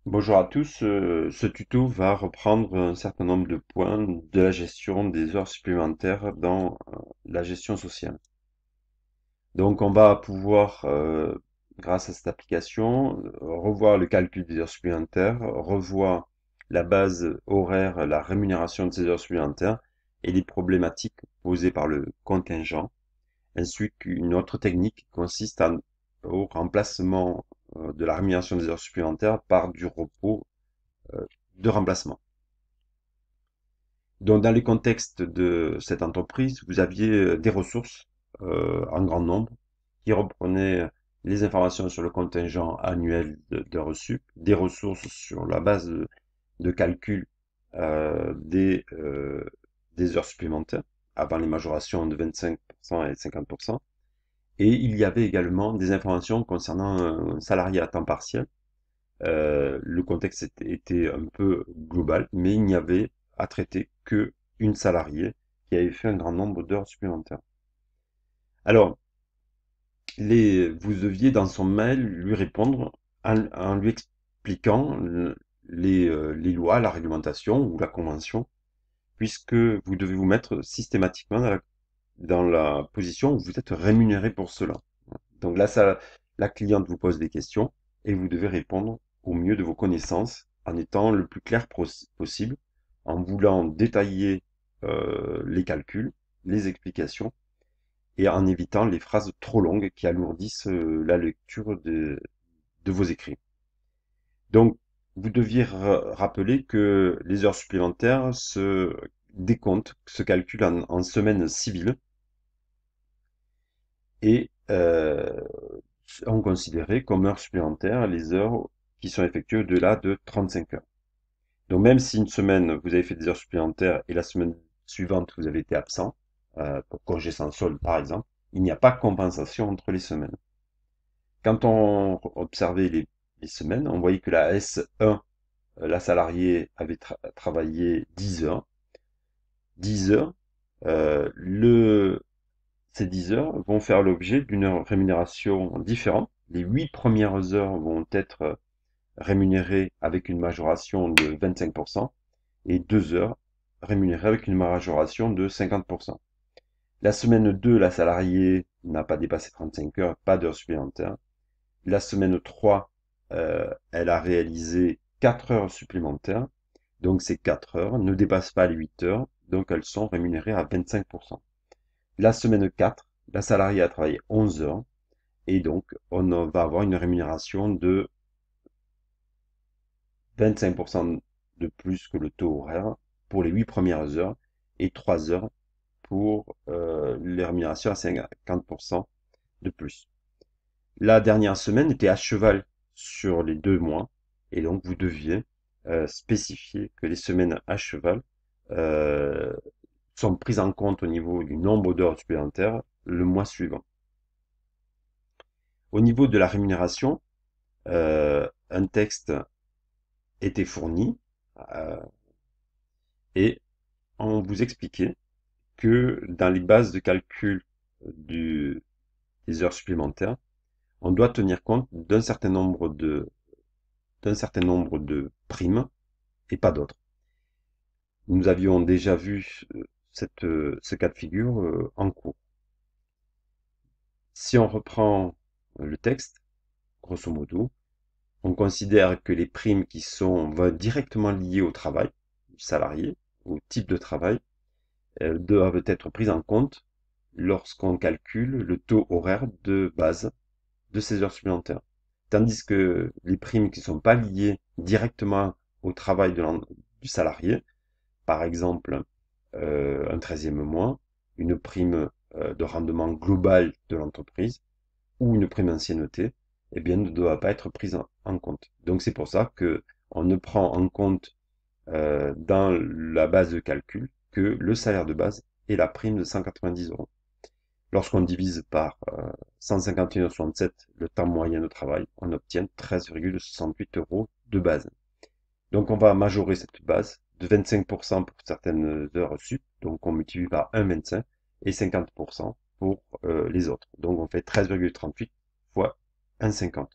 Bonjour à tous, ce tuto va reprendre un certain nombre de points de la gestion des heures supplémentaires dans la gestion sociale. Donc on va pouvoir, grâce à cette application, revoir le calcul des heures supplémentaires, revoir la base horaire, la rémunération de ces heures supplémentaires et les problématiques posées par le contingent, ainsi qu'une autre technique qui consiste au remplacement de la rémunération des heures supplémentaires par du repos de remplacement. Donc, dans le contexte de cette entreprise, vous aviez des ressources en grand nombre qui reprenaient les informations sur le contingent annuel de reçu, des ressources sur la base de calcul des heures supplémentaires avant les majorations de 25% et 50%. Et il y avait également des informations concernant un salarié à temps partiel. Le contexte était un peu global, mais il n'y avait à traiter que une salariée qui avait fait un grand nombre d'heures supplémentaires. Alors, vous deviez dans son mail lui répondre en lui expliquant les lois, la réglementation ou la convention, puisque vous devez vous mettre systématiquement dans la position où vous êtes rémunéré pour cela. Donc là, la cliente vous pose des questions et vous devez répondre au mieux de vos connaissances en étant le plus clair possible, en voulant détailler les calculs, les explications et en évitant les phrases trop longues qui alourdissent la lecture de vos écrits. Donc, vous deviez rappeler que les heures supplémentaires se décomptent, se calculent en semaines civiles et ont considéré comme heures supplémentaires les heures qui sont effectuées au-delà de 35 heures. Donc même si une semaine vous avez fait des heures supplémentaires et la semaine suivante vous avez été absent, pour congé sans solde par exemple, il n'y a pas de compensation entre les semaines. Quand on observait les semaines, on voyait que la S1, la salariée avait travaillé 10 heures. 10 heures, euh, le, ces 10 heures vont faire l'objet d'une rémunération différente. Les 8 premières heures vont être rémunérées avec une majoration de 25% et 2 heures rémunérées avec une majoration de 50%. La semaine 2, la salariée n'a pas dépassé 35 heures, pas d'heures supplémentaires. La semaine 3, elle a réalisé 4 heures supplémentaires. Donc ces 4 heures ne dépassent pas les 8 heures, donc elles sont rémunérées à 25%. La semaine 4, la salariée a travaillé 11 heures et donc on va avoir une rémunération de 25% de plus que le taux horaire pour les 8 premières heures et 3 heures pour les rémunérations à 50% de plus. La dernière semaine était à cheval sur les 2 mois et donc vous deviez spécifier que les semaines à cheval euh, sont prises en compte au niveau du nombre d'heures supplémentaires le mois suivant. Au niveau de la rémunération, un texte était fourni euh, et on vous expliquait que dans les bases de calcul des heures supplémentaires, on doit tenir compte d'un certain nombre de primes et pas d'autres. Nous avions déjà vu ce cas de figure en cours. Si on reprend le texte, grosso modo, on considère que les primes qui sont directement liées au travail du salarié, au type de travail, elles doivent être prises en compte lorsqu'on calcule le taux horaire de base de ces heures supplémentaires. Tandis que les primes qui ne sont pas liées directement au travail du salarié, par exemple un 13e mois, une prime de rendement global de l'entreprise ou une prime ancienneté, eh bien, ne doit pas être prise en compte. Donc c'est pour ça que on ne prend en compte dans la base de calcul que le salaire de base et la prime de 190 euros. Lorsqu'on divise par 151,67 le temps moyen de travail, on obtient 13,68 euros de base. Donc on va majorer cette base de 25% pour certaines heures sup, donc on multiplie par 1,25 et 50% pour les autres. Donc on fait 13,38 fois 1,50.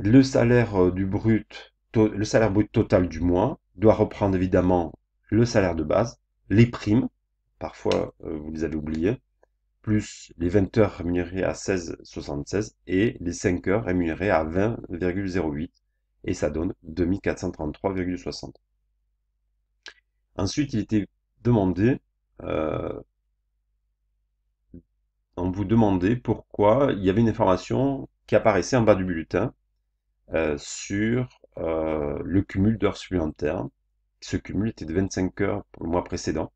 Le salaire le salaire brut total du mois doit reprendre évidemment le salaire de base, les primes, parfois vous les avez oubliées, plus les 20 heures rémunérées à 16,76 et les 5 heures rémunérées à 20,08 et ça donne 2433,60. Ensuite, il était demandé, euh, on vous demandait pourquoi il y avait une information qui apparaissait en bas du bulletin sur le cumul d'heures supplémentaires. Ce cumul était de 25 heures pour le mois précédent.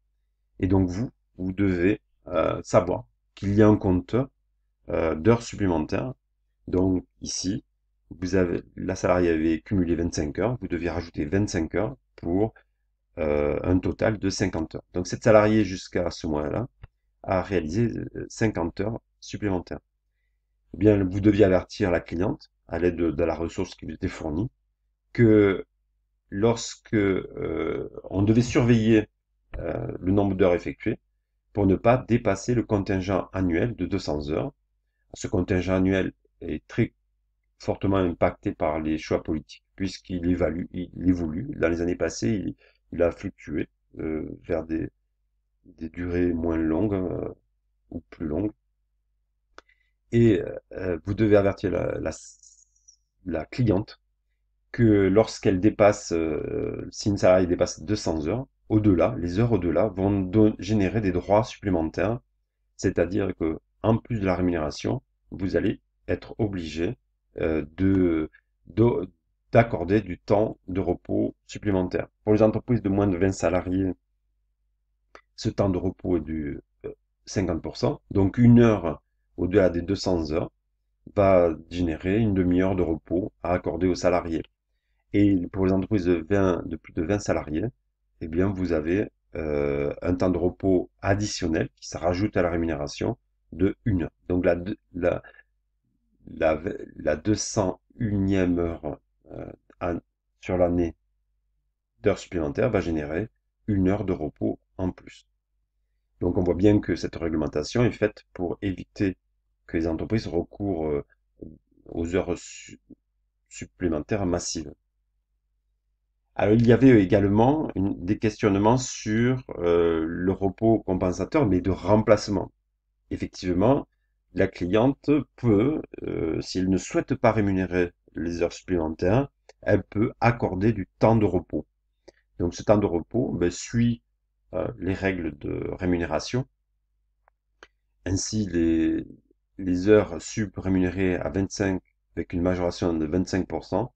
Et donc vous devez savoir qu'il y a un compteur d'heures supplémentaires. Donc ici, la salariée avait cumulé 25 heures, vous deviez rajouter 25 heures pour un total de 50 heures. Donc cette salariée jusqu'à ce mois-là a réalisé 50 heures supplémentaires. Eh bien, vous deviez avertir la cliente à l'aide de la ressource qui vous était fournie que lorsque on devait surveiller le nombre d'heures effectuées pour ne pas dépasser le contingent annuel de 200 heures. Ce contingent annuel est très fortement impacté par les choix politiques, puisqu'il il évolue. Dans les années passées, il a fluctué vers des durées moins longues ou plus longues. Et vous devez avertir la cliente que lorsqu'elle dépasse, si une salariée dépasse 200 heures, au-delà, les heures au-delà vont générer des droits supplémentaires, c'est-à-dire que en plus de la rémunération, vous allez être obligé de- d'accorder du temps de repos supplémentaire. Pour les entreprises de moins de 20 salariés, ce temps de repos est du 50%, donc une heure au-delà des 200 heures va générer une demi-heure de repos à accorder aux salariés. Et pour les entreprises de plus de 20 salariés, eh bien, vous avez un temps de repos additionnel qui se rajoute à la rémunération de 1 heure. Donc la, la 201e heure euh, sur l'année d'heures supplémentaires va générer 1 heure de repos en plus. Donc on voit bien que cette réglementation est faite pour éviter que les entreprises recourent aux heures supplémentaires massives. Alors, il y avait également des questionnements sur le repos compensateur, mais de remplacement. Effectivement, la cliente peut, si elle ne souhaite pas rémunérer les heures supplémentaires, elle peut accorder du temps de repos. Donc, ce temps de repos ben, suit les règles de rémunération. Ainsi, les heures sup rémunérées à 25 avec une majoration de 25%,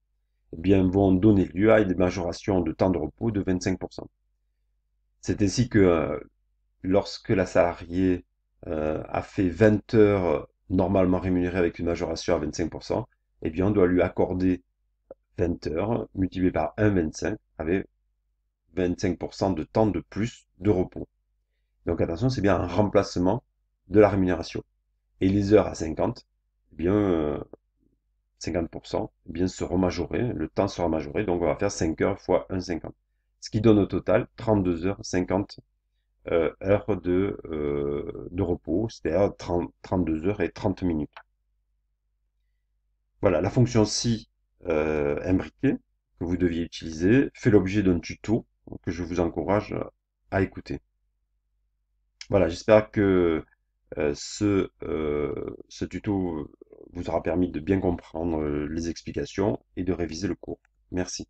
eh bien, vont donner lieu à une majoration de temps de repos de 25%. C'est ainsi que lorsque la salariée a fait 20 heures normalement rémunérées avec une majoration à 25%, eh bien, on doit lui accorder 20 heures multiplié par 1,25 avec 25% de temps de plus de repos. Donc attention, c'est bien un remplacement de la rémunération. Et les heures à 50, eh bien, 50%, eh bien, seront majorées, le temps sera majoré, donc on va faire 5 heures fois 1,50. Ce qui donne au total 32 heures 50 heures de repos, c'est-à-dire 32 heures et 30 minutes. Voilà, la fonction si imbriquée que vous deviez utiliser fait l'objet d'un tuto que je vous encourage à écouter. Voilà, j'espère que ce tuto vous aura permis de bien comprendre les explications et de réviser le cours. Merci.